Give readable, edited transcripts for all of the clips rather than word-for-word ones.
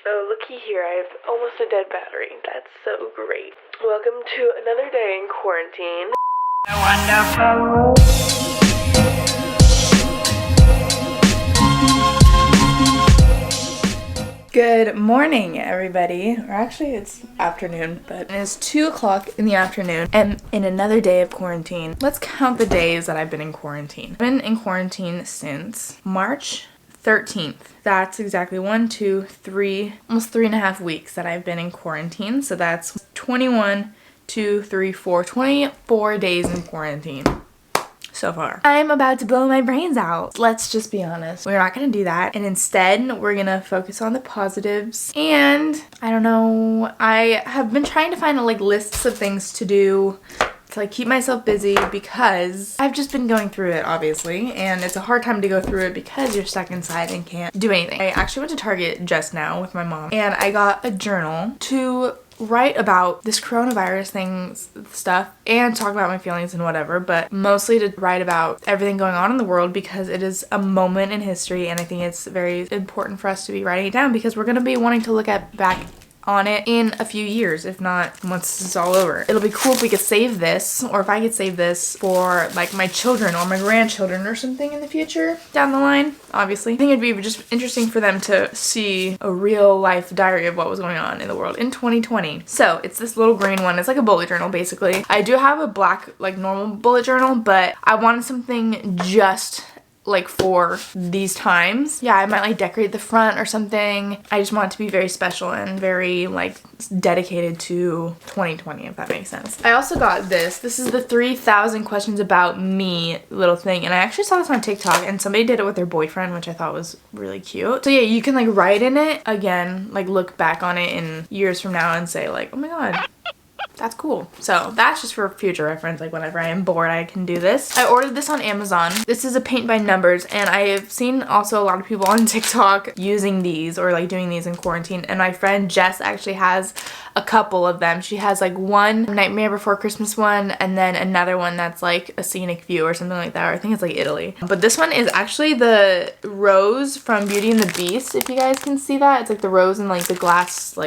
Oh, looky here, I have almost a dead battery. That's so great. Welcome to another day in quarantine. Wonderful. Good morning, everybody. Or actually, it's afternoon, but it is 2 o'clock in the afternoon and in another day of quarantine. Let's count the days that I've been in quarantine. I've been in quarantine since March 13th. That's exactly 1, 2, 3, almost 3.5 weeks that I've been in quarantine. So that's 21, 2, 3, 4, 24 days in quarantine. So far. I'm about to blow my brains out. Let's just be honest. We're not gonna do that. And instead, we're gonna focus on the positives. And I don't know, I have been trying to find lists of things to do to keep myself busy because I've just been going through it, obviously, and it's a hard time to go through it because you're stuck inside and can't do anything. I actually went to Target just now with my mom and I got a journal to write about this coronavirus stuff and talk about my feelings and whatever, but mostly to write about everything going on in the world because it is a moment in history and I think it's very important for us to be writing it down because we're going to be wanting to look back on it in a few years, if not once this is all over. It'll be cool if we could save this, or if I could save this for my children or my grandchildren or something in the future down the line, obviously. I think it'd be just interesting for them to see a real life diary of what was going on in the world in 2020. So it's this little green one. It's like a bullet journal basically. I do have a black normal bullet journal, but I wanted something just for these times. Yeah, I might decorate the front or something. I just want it to be very special and very dedicated to 2020, if that makes sense. I also got this. This is the 3,000 questions about me little thing, and I actually saw this on TikTok and somebody did it with their boyfriend, which I thought was really cute. So yeah, you can write in it again, look back on it in years from now and say oh my god, that's cool. So that's just for future reference, whenever I am bored I can do this. I ordered this on Amazon. This is a paint by numbers and I have seen also a lot of people on TikTok using these or doing these in quarantine, and my friend Jess actually has a couple of them. She has one Nightmare Before Christmas one and then another one that's a scenic view or something like that, or I think it's Italy. But this one is actually the rose from Beauty and the Beast, if you guys can see that. It's the rose in the glass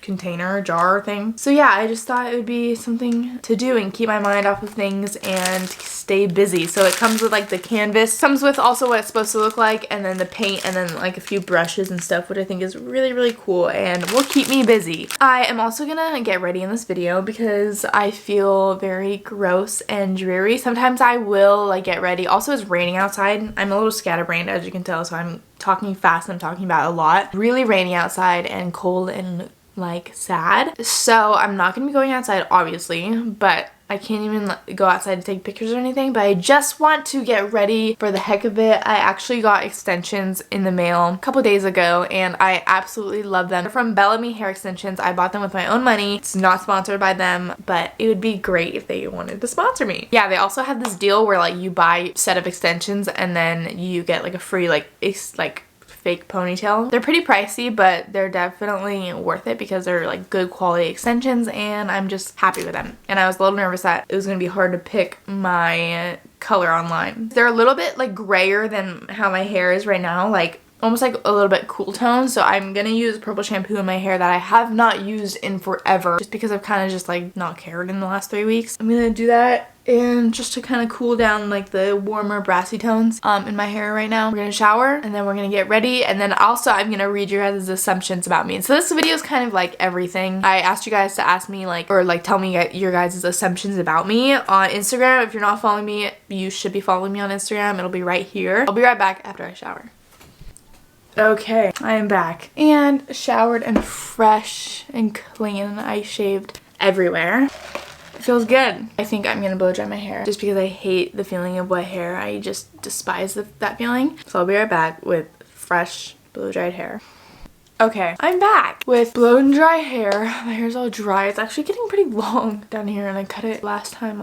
container jar thing. So yeah, I just thought it would be something to do and keep my mind off of things and stay busy. So it comes with the canvas, comes with also what it's supposed to look like, and then the paint, and then a few brushes and stuff, which I think is really, really cool and will keep me busy. I am also gonna get ready in this video because I feel very gross and dreary. Sometimes I will get ready. Also, it's raining outside. I'm a little scatterbrained, as you can tell, so I'm talking fast and I'm talking about a lot. Really rainy outside and cold and sad. So I'm not gonna be going outside, obviously, but I can't even go outside to take pictures or anything, but I just want to get ready for the heck of it. I actually got extensions in the mail a couple days ago and I absolutely love them. They're from Bellamy Hair Extensions. I bought them with my own money. It's not sponsored by them, but it would be great if they wanted to sponsor me. Yeah, they also have this deal where you buy a set of extensions and then you get a free fake ponytail. They're pretty pricey, but they're definitely worth it because they're good quality extensions and I'm just happy with them. And I was a little nervous that it was gonna be hard to pick my color online. They're a little bit grayer than how my hair is right now, almost a little bit cool tone. So I'm gonna use purple shampoo in my hair that I have not used in forever just because I've kind of just not cared in the last 3 weeks. I'm gonna do that and just to kind of cool down the warmer brassy tones in my hair right now. We're gonna shower and then we're gonna get ready, and then also I'm gonna read your guys' assumptions about me. And so this video is kind of everything. I asked you guys to ask me or tell me your guys' assumptions about me on Instagram. If you're not following me, you should be following me on Instagram. It'll be right here. I'll be right back after I shower. Okay, I am back and showered and fresh and clean. I shaved everywhere. It feels good. I think I'm gonna blow dry my hair just because I hate the feeling of wet hair. I just despise that feeling. So I'll be right back with fresh blow dried hair. Okay, I'm back with blown dry hair. My hair's all dry. It's actually getting pretty long down here and I cut it last time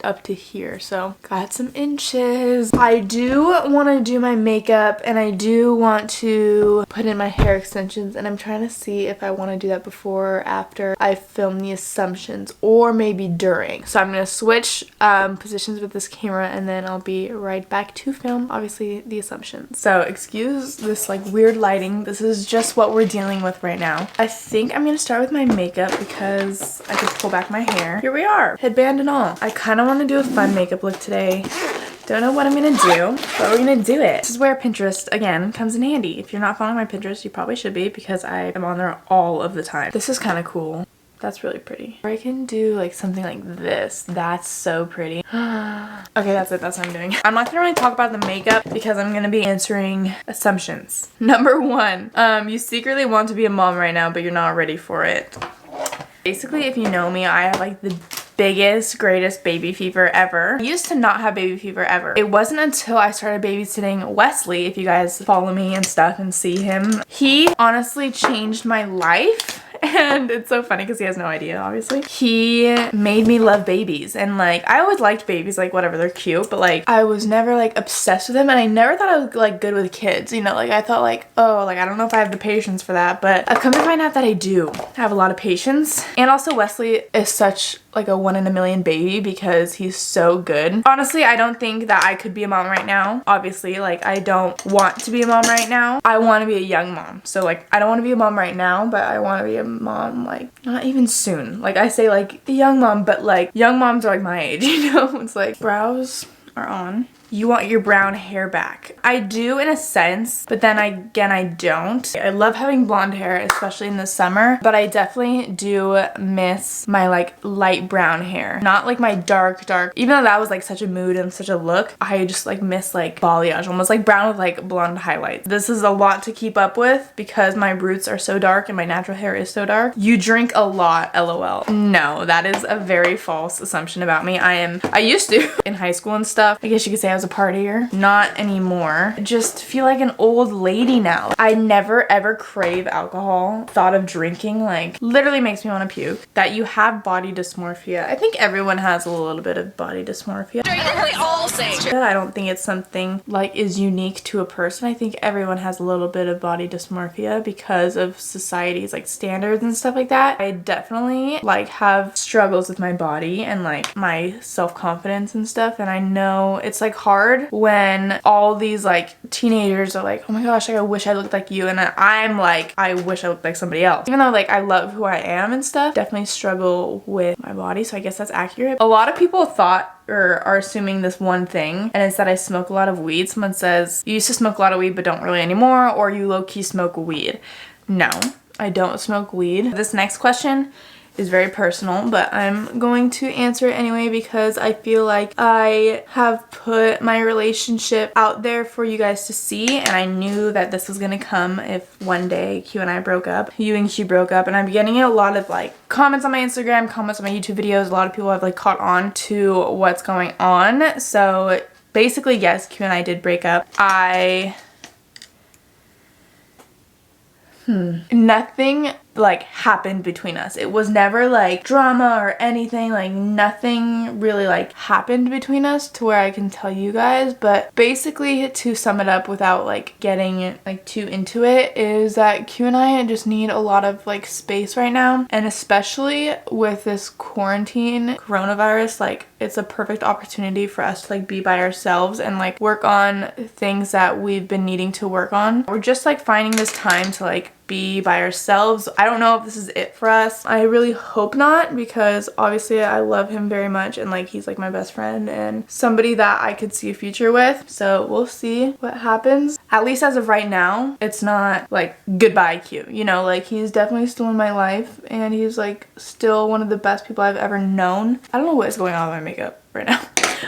up to here, so got some inches. I do want to do my makeup and I do want to put in my hair extensions, and I'm trying to see if I want to do that before or after I film the assumptions, or maybe during. So I'm going to switch positions with this camera and then I'll be right back to film, obviously, the assumptions. So excuse this like weird lighting. This is just what we're dealing with right now. I think I'm going to start with my makeup because I could pull back my hair. Here we are, headband and all. I kind of want to do a fun makeup look today. Don't know what I'm gonna do, but we're gonna do it. This is where Pinterest, again, comes in handy. If you're not following my Pinterest, you probably should be, because I am on there all of the time. This is kind of cool. That's really pretty. Or I can do like something like this. That's so pretty. Okay, that's it. That's what I'm doing. I'm not gonna really talk about the makeup because I'm gonna be answering assumptions. Number 1, you secretly want to be a mom right now, but you're not ready for it. Basically, if you know me, I have like the biggest, greatest baby fever ever. I used to not have baby fever ever. It wasn't until I started babysitting Wesley, if you guys follow me and stuff and see him. He honestly changed my life. And it's so funny because he has no idea, obviously. He made me love babies, and like I always liked babies, like whatever, they're cute, but like I was never like obsessed with them, and I never thought I was like good with kids, you know, like I thought like, oh, like I don't know if I have the patience for that, but I've come to find out that I do have a lot of patience. And also Wesley is such like a 1 in a million baby because he's so good. Honestly, I don't think that I could be a mom right now. Obviously, like I don't want to be a mom right now. I want to be a young mom. So like I don't want to be a mom right now, but I want to be a mom like not even soon. Like I say like a young mom, but like young moms are like my age, you know? It's like brows are on. You want your brown hair back. I do in a sense, but then again, I don't. I love having blonde hair, especially in the summer, but I definitely do miss my like light brown hair. Not like my dark, even though that was like such a mood and such a look, I just like miss like balayage, almost like brown with like blonde highlights. This is a lot to keep up with because my roots are so dark and my natural hair is so dark. You drink a lot, LOL. No, that is a very false assumption about me. I used to in high school and stuff. I guess you could say I was a partier. Not anymore. I just feel like an old lady now. I never ever crave alcohol. Thought of drinking like literally makes me want to puke. That you have body dysmorphia. I think everyone has a little bit of body dysmorphia. We all say. I don't think it's something like is unique to a person. I think everyone has a little bit of body dysmorphia because of society's like standards and stuff like that. I definitely like have struggles with my body and like my self-confidence and stuff, and I know it's like hard when all these like teenagers are like, oh my gosh, like I wish I looked like you, and I'm like, I wish I looked like somebody else. Even though like I love who I am and stuff, definitely struggle with my body, so I guess that's accurate. A lot of people thought or are assuming this one thing, and it's that I smoke a lot of weed. Someone says, you used to smoke a lot of weed but don't really anymore, or you low-key smoke weed. No, I don't smoke weed. This next question is very personal, but I'm going to answer it anyway because I feel like I have put my relationship out there for you guys to see, and I knew that this was gonna come if one day Q and I broke up. You and Q broke up, and I'm getting a lot of like comments on my Instagram, comments on my YouTube videos. A lot of people have like caught on to what's going on. So basically, yes, Q and I did break up. Nothing like happened between us. It was never like drama or anything, like nothing really like happened between us to where I can tell you guys. But basically, to sum it up without like getting like too into it, is that Q and I just need a lot of like space right now, and especially with this quarantine coronavirus, like it's a perfect opportunity for us to like be by ourselves and like work on things that we've been needing to work on. We're just like finding this time to like be by ourselves. I don't know if this is it for us. I really hope not, because obviously I love him very much, and like he's like my best friend and somebody that I could see a future with. So we'll see what happens. At least as of right now, it's not like goodbye Q, you know, like he's definitely still in my life, and he's like still one of the best people I've ever known. I don't know what is going on with my makeup right now.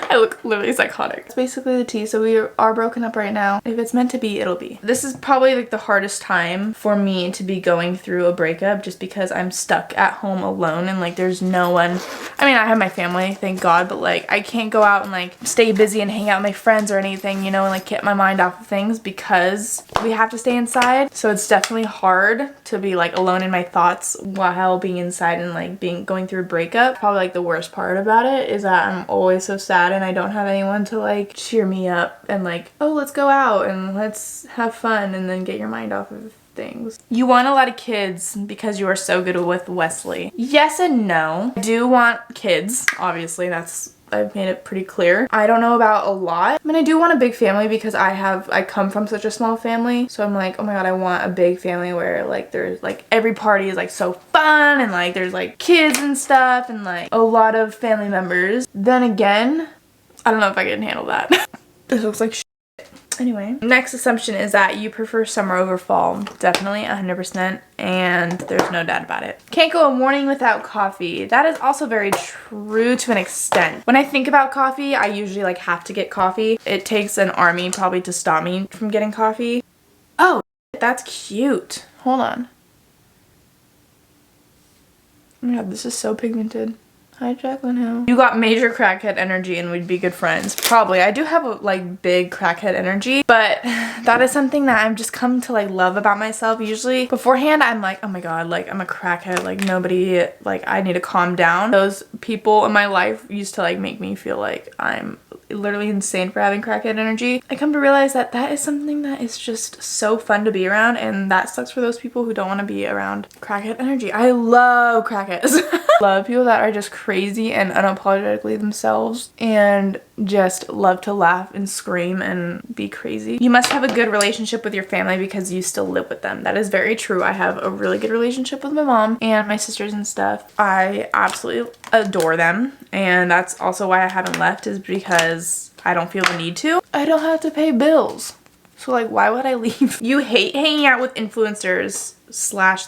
I I look literally psychotic. It's basically the tea. So we are broken up right now. If it's meant to be, it'll be. This is probably like the hardest time for me to be going through a breakup, just because I'm stuck at home alone and like there's no one. I mean, I have my family, thank God, but like I can't go out and like stay busy and hang out with my friends or anything, you know, and like get my mind off of things because we have to stay inside. So it's definitely hard to be like alone in my thoughts while being inside and like going through a breakup. Probably like the worst part about it is that I'm always so sad and I don't have anyone to like cheer me up and like, oh, let's go out and let's have fun and then get your mind off of things. You want a lot of kids because you are so good with Wesley. Yes and no. I do want kids, obviously. I've made it pretty clear. I don't know about a lot. I mean, I do want a big family because I come from such a small family. So I'm like, oh my God, I want a big family where like there's like every party is like so fun and like there's like kids and stuff and like a lot of family members. Then again, I don't know if I can handle that. This looks like shit. Anyway, next assumption is that you prefer summer over fall. Definitely 100%, and there's no doubt about it. Can't go a morning without coffee. That is also very true to an extent. When I think about coffee, I usually like have to get coffee. It takes an army probably to stop me from getting coffee. Oh, that's cute. Hold on. Oh my God, this is so pigmented. Hi, Jacqueline Hill. You got major crackhead energy and we'd be good friends. Probably. I do have a like big crackhead energy, but that is something that I've just come to like love about myself. Usually beforehand, I'm like, oh my God, like I'm a crackhead. Like nobody, like I need to calm down. Those people in my life used to like make me feel like I'm literally insane for having crackhead energy. I come to realize that that is something that is just so fun to be around, and that sucks for those people who don't want to be around crackhead energy. I love crackheads. Love people that are just crazy and unapologetically themselves and just love to laugh and scream and be crazy. You must have a good relationship with your family because you still live with them. That is very true. I have a really good relationship with my mom and my sisters and stuff. I absolutely adore them, and that's also why I haven't left, is because I don't feel the need to. I don't have to pay bills. So like, why would I leave? You hate hanging out with influencers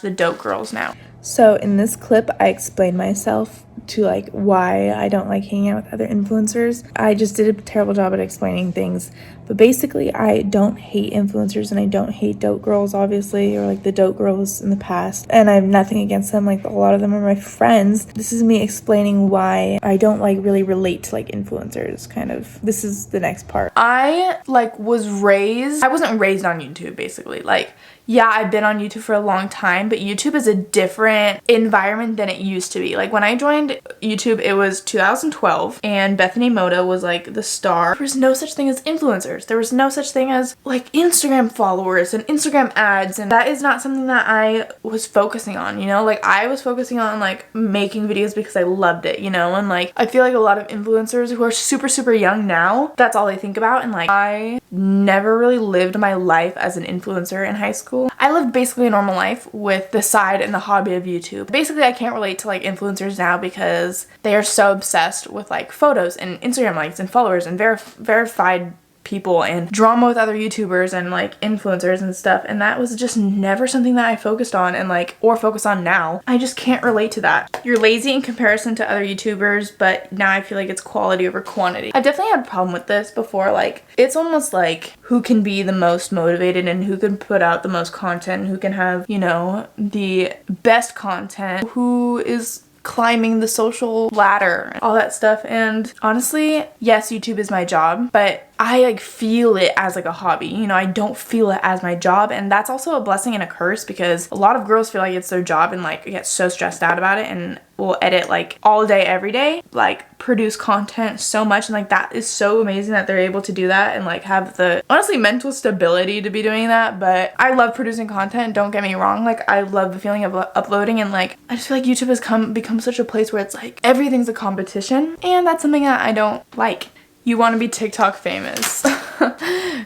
/ the dope girls now. So in this clip, I explained myself to like why I don't like hanging out with other influencers. I just did a terrible job at explaining things, but basically I don't hate influencers and I don't hate dope girls, obviously, or like the dope girls in the past, and I have nothing against them. Like a lot of them are my friends. This is me explaining why I don't like really relate to like influencers, kind of. This is the next part. I wasn't raised on YouTube, basically. Like, yeah, I've been on YouTube for a long time, but YouTube is a different environment than it used to be. Like when I joined YouTube, it was 2012 and Bethany Moda was like the star. There was no such thing as influencers. There was no such thing as like Instagram followers and Instagram ads, and that is not something that I was focusing on, you know? Like I was focusing on like making videos because I loved it, you know? And like I feel like a lot of influencers who are super, super young now, that's all they think about. And like I never really lived my life as an influencer in high school. I lived basically a normal life with the side and the hobby of YouTube. Basically, I can't relate to like influencers now because they are so obsessed with like photos and Instagram likes and followers and verified people and drama with other YouTubers and like influencers and stuff, and that was just never something that I focused on and like or focus on now. I just can't relate to that. You're lazy in comparison to other YouTubers, but now I feel like it's quality over quantity. I definitely had a problem with this before. Like it's almost like who can be the most motivated and who can put out the most content, who can have, you know, the best content, who is climbing the social ladder, all that stuff. And honestly, yes, YouTube is my job, but I like feel it as like a hobby, you know? I don't feel it as my job, and that's also a blessing and a curse because a lot of girls feel like it's their job and like get so stressed out about it and will edit like all day every day, like produce content so much, and like that is so amazing that they're able to do that and like have the honestly mental stability to be doing that. But I love producing content, don't get me wrong. Like I love the feeling of uploading, and like I just feel like YouTube has become such a place where it's like everything's a competition, and that's something that I don't like. You want to be TikTok famous?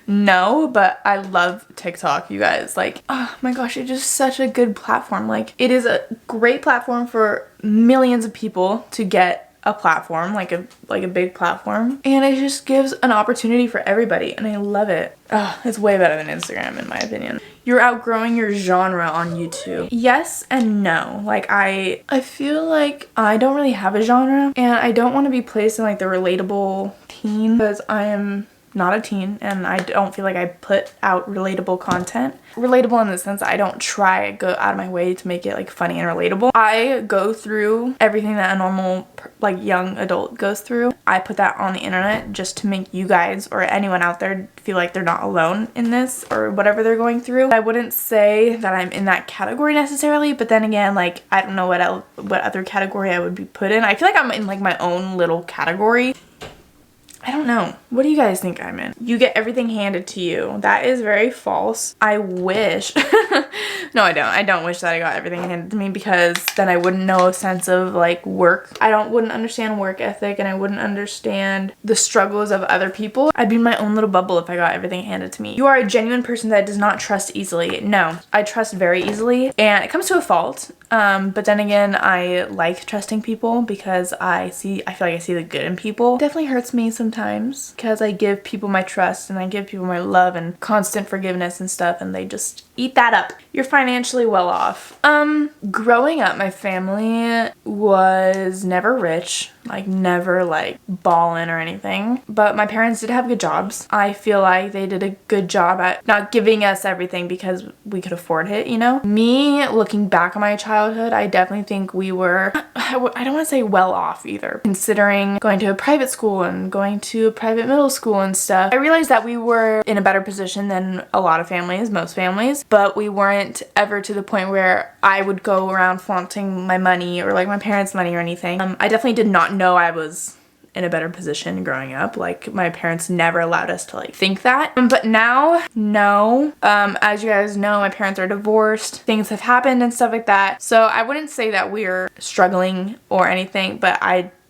No, but I love TikTok, you guys. Like, oh my gosh, it's just such a good platform. Like, it is a great platform for millions of people to get a platform, like a big platform, and it just gives an opportunity for everybody, and I love it. Oh, it's way better than Instagram in my opinion. you're outgrowing your genre on YouTube. Yes and no. Like I feel like I don't really have a genre, and I don't want to be placed in like the relatable teen, because I am not a teen and I don't feel like I put out relatable content. Relatable in the sense that I don't try go out of my way to make it like funny and relatable. I go through everything that a normal like young adult goes through. I put that on the internet just to make you guys or anyone out there feel like they're not alone in this or whatever they're going through. I wouldn't say that I'm in that category necessarily, but then again, like I don't know what other category I would be put in. I feel like I'm in like my own little category. I don't know. What do you guys think I'm in? You get everything handed to you. That is very false. I wish. No, I don't. I don't wish that I got everything handed to me, because then I wouldn't know a sense of like work. Wouldn't understand work ethic, and I wouldn't understand the struggles of other people. I'd be in my own little bubble if I got everything handed to me. You are a genuine person that does not trust easily. No, I trust very easily, and it comes to a fault. But then again, I like trusting people because I feel like I see the good in people. It definitely hurts me sometimes because I give people my trust and I give people my love and constant forgiveness and stuff, and they just eat that up. You're financially well off. Growing up, my family was never rich, like never like ballin' or anything, but my parents did have good jobs. I feel like they did a good job at not giving us everything because we could afford it, you know? Me, looking back on my childhood, I definitely think we were, I don't want to say well off either, considering going to a private school and going to a private middle school and stuff. I realized that we were in a better position than a lot of families, most families, but we weren't ever to the point where I would go around flaunting my money or like my parents' money or anything. I definitely did not know I was in a better position growing up. Like my parents never allowed us to like think that. But now, no. As you guys know, my parents are divorced. Things have happened and stuff like that. So I wouldn't say that we're struggling or anything, but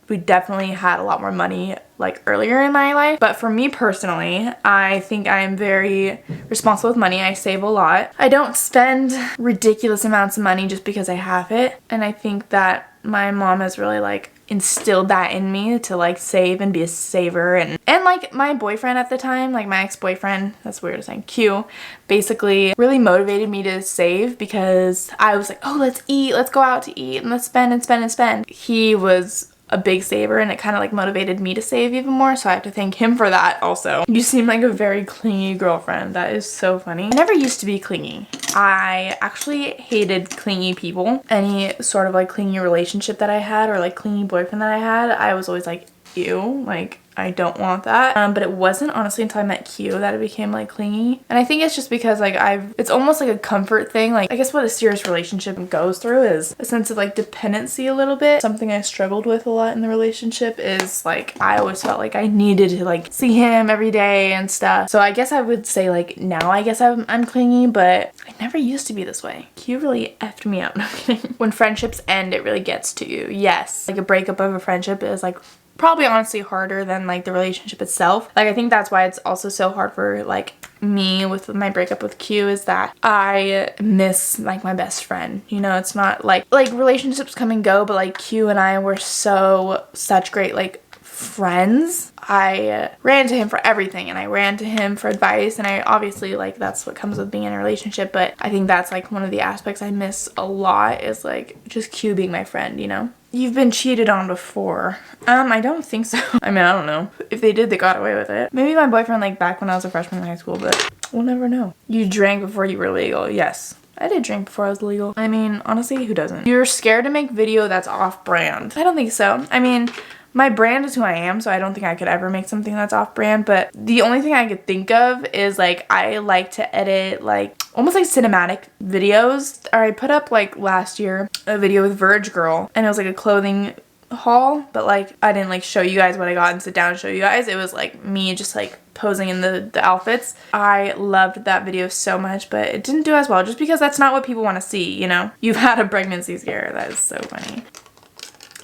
we definitely had a lot more money like earlier in my life. But for me personally, I think I am very responsible with money. I save a lot. I don't spend ridiculous amounts of money just because I have it. And I think that my mom has really like instilled that in me to like save and be a saver, and like my boyfriend at the time, like my ex-boyfriend, that's weird to say, Q, basically really motivated me to save because I was like, oh, let's eat, let's go out to eat, and let's spend and spend and spend. He was a big saver, and it kind of like motivated me to save even more, so I have to thank him for that also. You seem like a very clingy girlfriend. That is so funny. I never used to be clingy. I actually hated clingy people. Any sort of like clingy relationship that I had or like clingy boyfriend that I had, I was always like, ew, like I don't want that. But it wasn't honestly until I met Q that it became like clingy. And I think it's just because like it's almost like a comfort thing. Like I guess what a serious relationship goes through is a sense of like dependency a little bit. Something I struggled with a lot in the relationship is like I always felt like I needed to like see him every day and stuff. So I guess I would say like now I guess I'm clingy, but I never used to be this way. Q really effed me up. No, I'm kidding. When friendships end, it really gets to you. Yes, like a breakup of a friendship is like probably honestly harder than like the relationship itself. Like I think that's why it's also so hard for like me with my breakup with Q, is that I miss like my best friend. You know, it's not like relationships come and go, but like Q and I were such great like friends. I ran to him for everything, and I ran to him for advice, and I obviously like that's what comes with being in a relationship, but I think that's like one of the aspects I miss a lot is like just Q being my friend, you know? You've been cheated on before. I don't think so. I mean, I don't know. If they did, they got away with it. Maybe my boyfriend like back when I was a freshman in high school, but we'll never know. You drank before you were legal. Yes. I did drink before I was legal. I mean, honestly, who doesn't? You're scared to make video that's off-brand. I don't think so. I mean, my brand is who I am, so I don't think I could ever make something that's off-brand, but the only thing I could think of is like I like to edit like almost like cinematic videos. Or I put up like last year a video with Verge Girl, and it was like a clothing haul, but like I didn't like show you guys what I got and sit down and show you guys. It was like me just like posing in the outfits. I loved that video so much, but it didn't do as well just because that's not what people want to see, you know? You've had a pregnancy scare. That is so funny.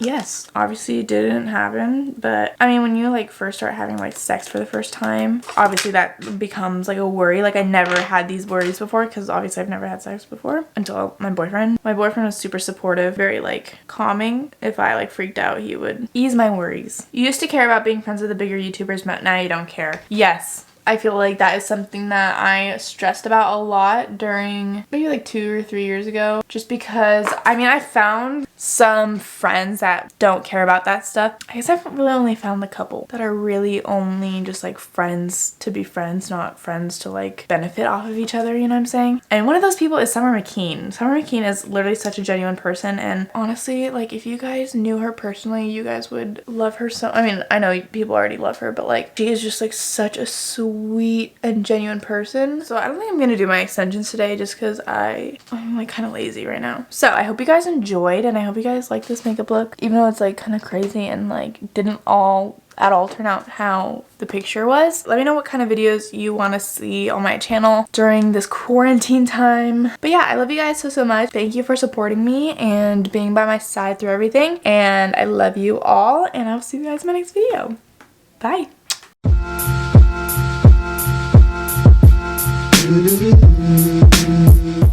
Yes, obviously it didn't happen, but I mean, when you like first start having like sex for the first time, obviously that becomes like a worry. Like I never had these worries before because obviously I've never had sex before until my boyfriend. My boyfriend was super supportive, very like calming. If I like freaked out, he would ease my worries. You used to care about being friends with the bigger YouTubers, but now you don't care. Yes. I feel like that is something that I stressed about a lot during maybe like 2 or 3 years ago, just because I found some friends that don't care about that stuff. I guess I've really only found a couple that are really only just like friends to be friends, not friends to like benefit off of each other, you know what I'm saying? And one of those people is Summer McKeen. Summer McKeen is literally such a genuine person, and honestly, like if you guys knew her personally, you guys would love her so. I know people already love her, but like she is just like such a sweet and genuine person. So I don't think I'm gonna do my extensions today just because I'm like kind of lazy right now. So I hope you guys enjoyed, and I hope you guys like this makeup look, even though it's like kind of crazy and like didn't at all turn out how the picture was. Let me know what kind of videos you want to see on my channel during this quarantine time. But yeah, I love you guys so much. Thank you for supporting me and being by my side through everything, and I love you all, and I'll see you guys in my next video. Bye.